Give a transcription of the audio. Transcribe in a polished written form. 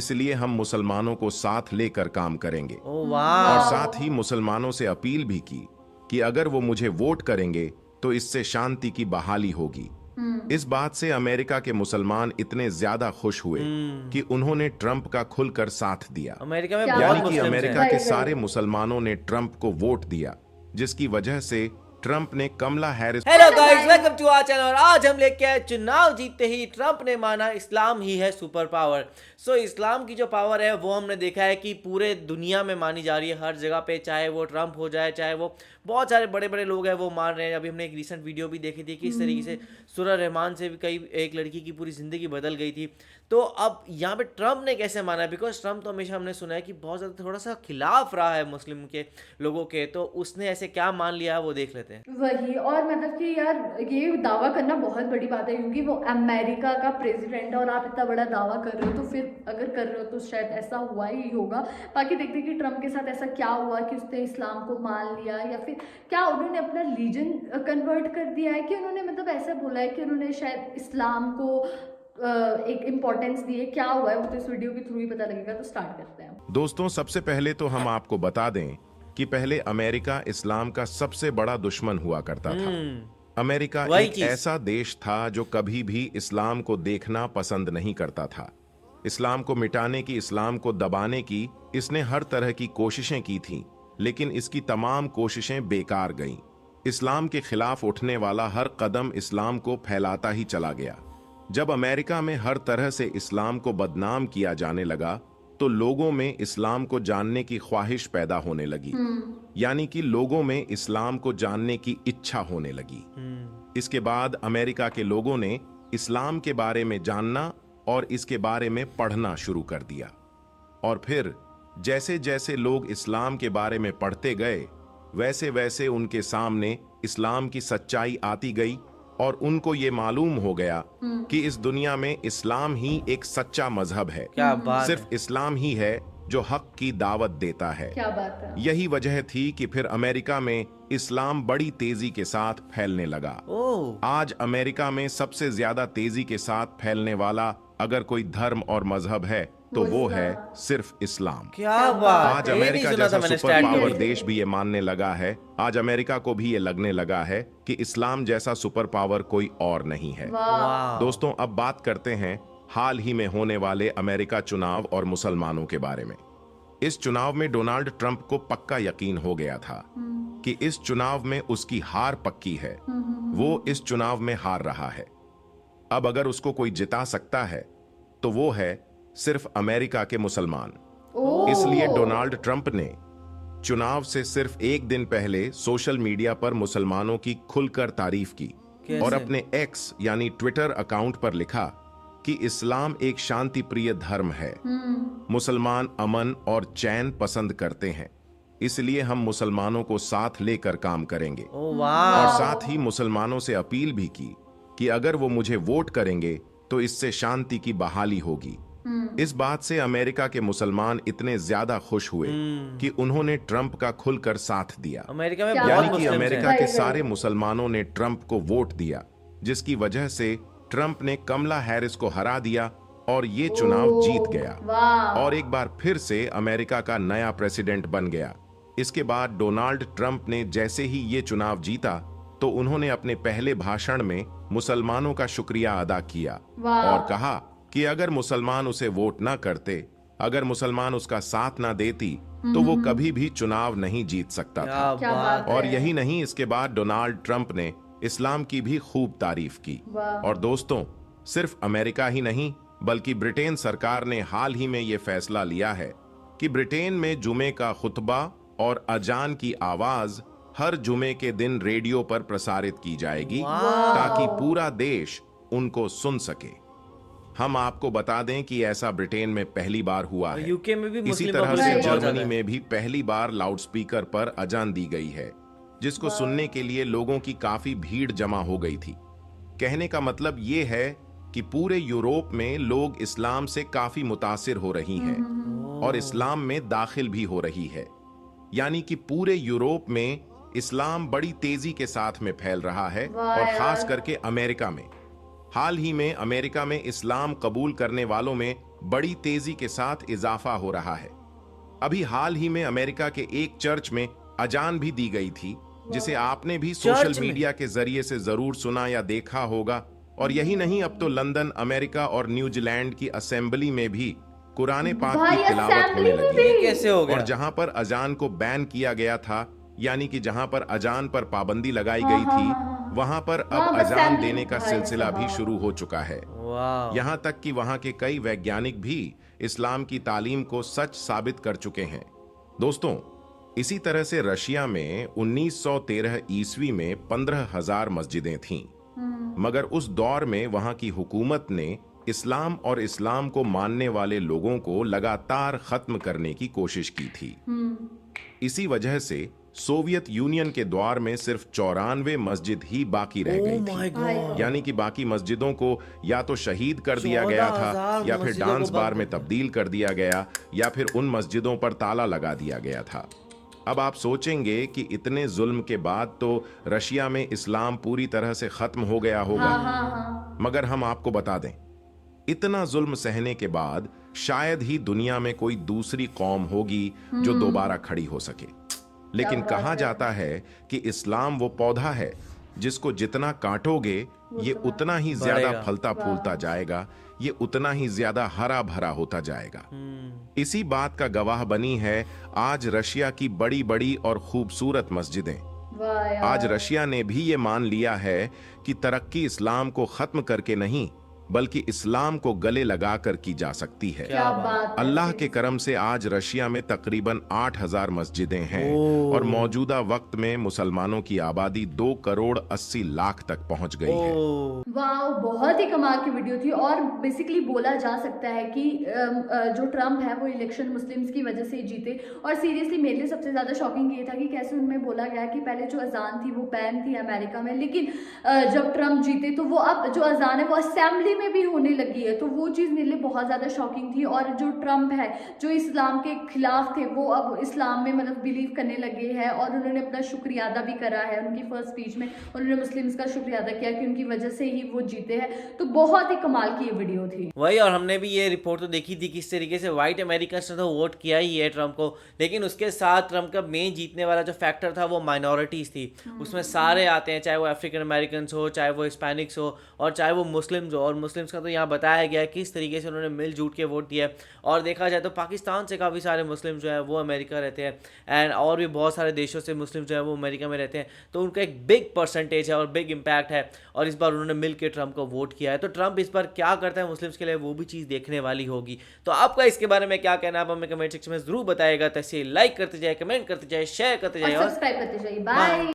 इसलिए हम मुसलमानों को साथ लेकर काम करेंगे। ओ और वाह। साथ ही मुसलमानों से अपील भी की कि अगर वो मुझे वोट करेंगे तो इससे शांति की बहाली होगी। इस बात से अमेरिका के मुसलमान इतने ज्यादा खुश हुए कि उन्होंने ट्रंप का खुलकर साथ दिया। अमेरिका में क्या बहुत यानी कि मुस्लिम्स अमेरिका हैं। के वही, सारे वही। मुसलमानों ने ट्रंप को वोट दिया, जिसकी वजह से ट्रंप ने Kamala Harris hello guys, welcome to our channel. और आज हम लेके आए चुनाव जीतते ही ट्रंप ने माना इस्लाम ही है सुपर पावर। सो इस्लाम की जो पावर है वो हमने देखा है कि पूरे दुनिया में मानी जा रही है, हर जगह पे, चाहे वो ट्रंप हो जाए, चाहे वो बहुत सारे बड़े बड़े लोग हैं वो मान रहे हैं। अभी हमने एक रिसेंट वीडियो भी देखी थी कि इस तरीके से सुरा रहमान से भी कई एक लड़की की पूरी ज़िंदगी बदल गई थी। तो अब यहाँ पे ट्रंप ने कैसे माना, बिकॉज ट्रंप तो हमेशा हमने सुना है कि बहुत ज़्यादा थोड़ा सा खिलाफ रहा है मुस्लिम के लोगों के, तो उसने ऐसे क्या मान लिया है वो देख लेते हैं। वही, और मतलब कि यार ये दावा करना बहुत बड़ी बात है क्योंकि वो अमेरिका का प्रेसिडेंट है और आप इतना बड़ा दावा कर रहे हो, तो फिर अगर कर रहे हो तो शायद ऐसा हुआ ही होगा। बाकी देखते हैं कि ट्रंप के साथ ऐसा क्या हुआ कि उसने इस्लाम को मान लिया, या फिर क्या उन्होंने अपना रीजन कन्वर्ट कर दिया है, कि उन्होंने मतलब ऐसा बोला है कि उन्होंने शायद इस्लाम को एक इम्पोर्टेंस दी है। क्या हुआ है वो तो इस वीडियो के थ्रू ही पता लगेगा। तो स्टार्ट करते हैं। दोस्तों, सबसे पहले तो हम आपको बता दें कि पहले अमेरिका इस्लाम का सबसे बड़ा दुश्मन हुआ करता था। अमेरिका वही एक चीज। ऐसा देश था जो कभी भी इस्लाम को देखना पसंद नहीं करता था। इस्लाम को मिटाने की, इस्लाम को दबाने की इसने हर तरह की कोशिशें की थीं, लेकिन इसकी तमाम कोशिशें बेकार गईं। इस्लाम के खिलाफ उठने वाला हर कदम इस्लाम को फैलाता ही चला गया। जब अमेरिका में हर तरह से इस्लाम को बदनाम किया जाने लगा तो लोगों में इस्लाम को जानने की ख्वाहिश पैदा होने लगी, यानी कि लोगों में इस्लाम को जानने की इच्छा होने लगी। इसके बाद अमेरिका के लोगों ने इस्लाम के बारे में जानना और इसके बारे में पढ़ना शुरू कर दिया। और फिर जैसे जैसे लोग इस्लाम के बारे में पढ़ते गए, वैसे वैसे उनके सामने इस्लाम की सच्चाई आती गई और उनको ये मालूम हो गया कि इस दुनिया में इस्लाम ही एक सच्चा मजहब है। क्या बात है। सिर्फ इस्लाम ही है जो हक की दावत देता है। क्या बात है। यही वजह थी कि फिर अमेरिका में इस्लाम बड़ी तेजी के साथ फैलने लगा। ओह, आज अमेरिका में सबसे ज्यादा तेजी के साथ फैलने वाला अगर कोई धर्म और मजहब है तो वो है सिर्फ इस्लाम। क्या बात। आज ये नहीं अमेरिका सुना था जैसा मैंने सुपर स्टार्ट पावर में। देश भी ये मानने लगा है, आज अमेरिका को भी ये लगने लगा है कि इस्लाम जैसा सुपर पावर कोई और नहीं है। वाह। दोस्तों, अब बात करते हैं हाल ही में होने वाले अमेरिका चुनाव और मुसलमानों के बारे में। इस चुनाव में डोनाल्ड ट्रंप को पक्का यकीन हो गया था कि इस चुनाव में उसकी हार पक्की है। वो इस चुनाव में हार रहा है। अब अगर उसको कोई जिता सकता है तो वो है सिर्फ अमेरिका के मुसलमान। इसलिए डोनाल्ड ट्रंप ने चुनाव से सिर्फ एक दिन पहले सोशल मीडिया पर मुसलमानों की खुलकर तारीफ की कैसे? और अपने एक्स यानी ट्विटर अकाउंट पर लिखा कि इस्लाम एक शांति प्रिय धर्म है। मुसलमान अमन और चैन पसंद करते हैं, इसलिए हम मुसलमानों को साथ लेकर काम करेंगे। ओ वाह। और साथ ही मुसलमानों से अपील भी की कि अगर वो मुझे वोट करेंगे तो इससे शांति की बहाली होगी। इस बात से अमेरिका के मुसलमान इतने ज्यादा खुश हुए कि उन्होंने ट्रंप का खुलकर साथ दिया। अमेरिका में क्या बहुत यानी कि मुस्लिम्स अमेरिका हैं। के वही, सारे वही। मुसलमानों ने ट्रंप को वोट दिया, जिसकी वजह से ट्रंप ने कमला हैरिस को हरा दिया और ये चुनाव जीत गया वाह। और एक बार फिर से अमेरिका का नया प्रेसिडेंट बन गया। इसके बाद डोनाल्ड ट्रंप ने जैसे ही ये चुनाव जीता तो उन्होंने अपने पहले भाषण में मुसलमानों का शुक्रिया अदा किया वाह। और कहा कि अगर मुसलमान उसे वोट ना करते, अगर मुसलमान उसका साथ ना देती तो वो कभी भी चुनाव नहीं जीत सकता था। क्या क्या बात। बात और है। यही नहीं, इसके बाद डोनाल्ड ट्रंप ने इस्लाम की भी खूब तारीफ की। वाह। और दोस्तों, सिर्फ अमेरिका ही नहीं बल्कि ब्रिटेन सरकार ने हाल ही में ये फैसला लिया है कि ब्रिटेन में जुमे का खुतबा और अजान की आवाज हर जुमे के दिन रेडियो पर प्रसारित की जाएगी ताकि पूरा देश उनको सुन सके। हम आपको बता दें कि ऐसा ब्रिटेन में पहली बार हुआ है। यूके में भी इसी मुस्लिम तरह से पॉपुलेशन बहुत जर्मनी ज्यादा है। में भी पहली बार लाउडस्पीकर पर अजान दी गई है, जिसको सुनने के लिए लोगों की काफी भीड़ जमा हो गई थी। कहने का मतलब ये है कि पूरे यूरोप में लोग इस्लाम से काफी मुतासिर हो रही हैं और इस्लाम में दाखिल भी हो रही है। यानी कि पूरे यूरोप में इस्लाम बड़ी तेजी के साथ में फैल रहा है और खास करके अमेरिका में। हाल ही में अमेरिका में इस्लाम कबूल करने वालों में बड़ी तेजी के साथ इजाफा हो रहा है। अभी हाल ही में अमेरिका के एक चर्च में अजान भी दी गई थी, जिसे आपने भी सोशल चर्च में? मीडिया के जरिए से जरूर सुना या देखा होगा। और यही नहीं, अब तो लंदन, अमेरिका और न्यूजीलैंड की असेंबली में भी कुरान पाक भाई, की तिलावत असेंबली होने में लगी भी? है। कैसे हो गया? और जहां पर अजान को बैन किया गया था, यानी कि जहां पर अजान पर पाबंदी लगाई हाँ, गई हाँ, थी, हाँ, हाँ। वहां पर हाँ, अब बस अजान असेंबली- देने का भाई सिलसिला भी साहब। शुरू हो चुका है। वाह। यहां तक कि वहां के कई वैज्ञानिक भी इस्लाम की तालीम को सच साबित कर चुके हैं। दोस्तों, इसी तरह से रशिया में 1913 ईस्वी में 15,000 मस्जिदें थीं, मगर उस दौर में वहां की हुकूमत ने इस्लाम और इस्लाम को मानने वाले लोगों को लगातार खत्म करने की कोशिश की थी। इसी वजह से सोवियत यूनियन के दौर में सिर्फ 94 मस्जिद ही बाकी रह गई ओह थी। My God. यानी कि बाकी मस्जिदों को या तो शहीद कर दिया गया था, 14,000 या फिर मस्जिदों को डांस बार बंद में कर दिया। तब्दील कर दिया गया, या फिर उन मस्जिदों पर ताला लगा दिया गया था। अब आप सोचेंगे कि इतने जुल्म के बाद तो रशिया में इस्लाम पूरी तरह से खत्म हो गया होगा। हाँ, हाँ, हाँ। मगर हम आपको बता दें, इतना जुल्म सहने के बाद शायद ही दुनिया में कोई दूसरी कौम होगी जो दोबारा खड़ी हो सके। लेकिन बात कहा है। जाता है कि इस्लाम वो पौधा है जिसको जितना काटोगे ये उतना ही ज्यादा बढ़ेगा। फलता फूलता जाएगा, ये उतना ही ज्यादा हरा भरा होता जाएगा। इसी बात का गवाह बनी है आज रशिया की बड़ी बड़ी और खूबसूरत मस्जिदें। वाह यार। आज रशिया ने भी ये मान लिया है कि तरक्की इस्लाम को खत्म करके नहीं, बल्कि इस्लाम को गले लगाकर की जा सकती है। क्या बात है। अल्लाह के करम से आज रशिया में तकरीबन 8,000 मस्जिदें हैं ओह। और मौजूदा वक्त में मुसलमानों की आबादी 2 करोड़ 80 लाख तक पहुंच गई है। ओह। वाह, बहुत ही कमाल की वीडियो थी। और बेसिकली बोला जा सकता है कि जो ट्रम्प है वो इलेक्शन मुस्लिम्स की वजह से ही जीते। और सीरियसली मेरे लिए सबसे ज़्यादा शॉकिंग ये था कि कैसे उनमें बोला गया कि पहले जो अजान थी वो बैन थी अमेरिका में, लेकिन जब ट्रम्प जीते तो वो अब जो अजान है वो असेंबली में भी होने लगी है। तो वो चीज़ मेरे लिए बहुत ज़्यादा शॉकिंग थी। और जो ट्रम्प है जो इस्लाम के खिलाफ थे वो अब इस्लाम में मतलब बिलीव करने लगे हैं। और उन्होंने अपना शुक्रिया अदा भी करा है। उनकी फर्स्ट स्पीच में उन्होंने मुस्लिम्स का शुक्रिया अदा किया कि उनकी वजह से ही वो जीते हैं। तो बहुत ही कमाल की ये वीडियो थी। वही, और हमने भी ये रिपोर्ट तो देखी थी किस तरीके से व्हाइट अमेरिकन्स ने तो वोट किया ही है ट्रम्प को, लेकिन उसके साथ ट्रम्प का मेन जीतने वाला जो फैक्टर था वो माइनॉरिटीज़ थी। उसमें सारे आते हैं, चाहे वो अफ्रीकन अमेरिकन हो, चाहे वो हिस्पैनिक्स हो, और चाहे वो मुस्लिम्स हो। और मुस्लिम्स का तो यहाँ बताया गया है किस तरीके से उन्होंने मिलजुल के वोट दिया है। और देखा जाए तो पाकिस्तान से काफ़ी सारे मुस्लिम जो है वो अमेरिका रहते हैं, एंड और भी बहुत सारे देशों से मुस्लिम जो है वो अमेरिका में रहते हैं। तो उनका एक बिग परसेंटेज है और बिग इम्पैक्ट है। और इस बार उन्होंने मिल के ट्रम्प को वोट किया है। तो ट्रम्प इस बार क्या करता है मुस्लिम्स के लिए, वो भी चीज़ देखने वाली होगी। तो आपका इसके बारे में क्या कहना है, आप हमें कमेंट सेक्शन में जरूर बताइएगा। तो ऐसे लाइक करते जाए, कमेंट करते जाए, शेयर करते जाए और और सब्सक्राइब करते जाइए। बाय।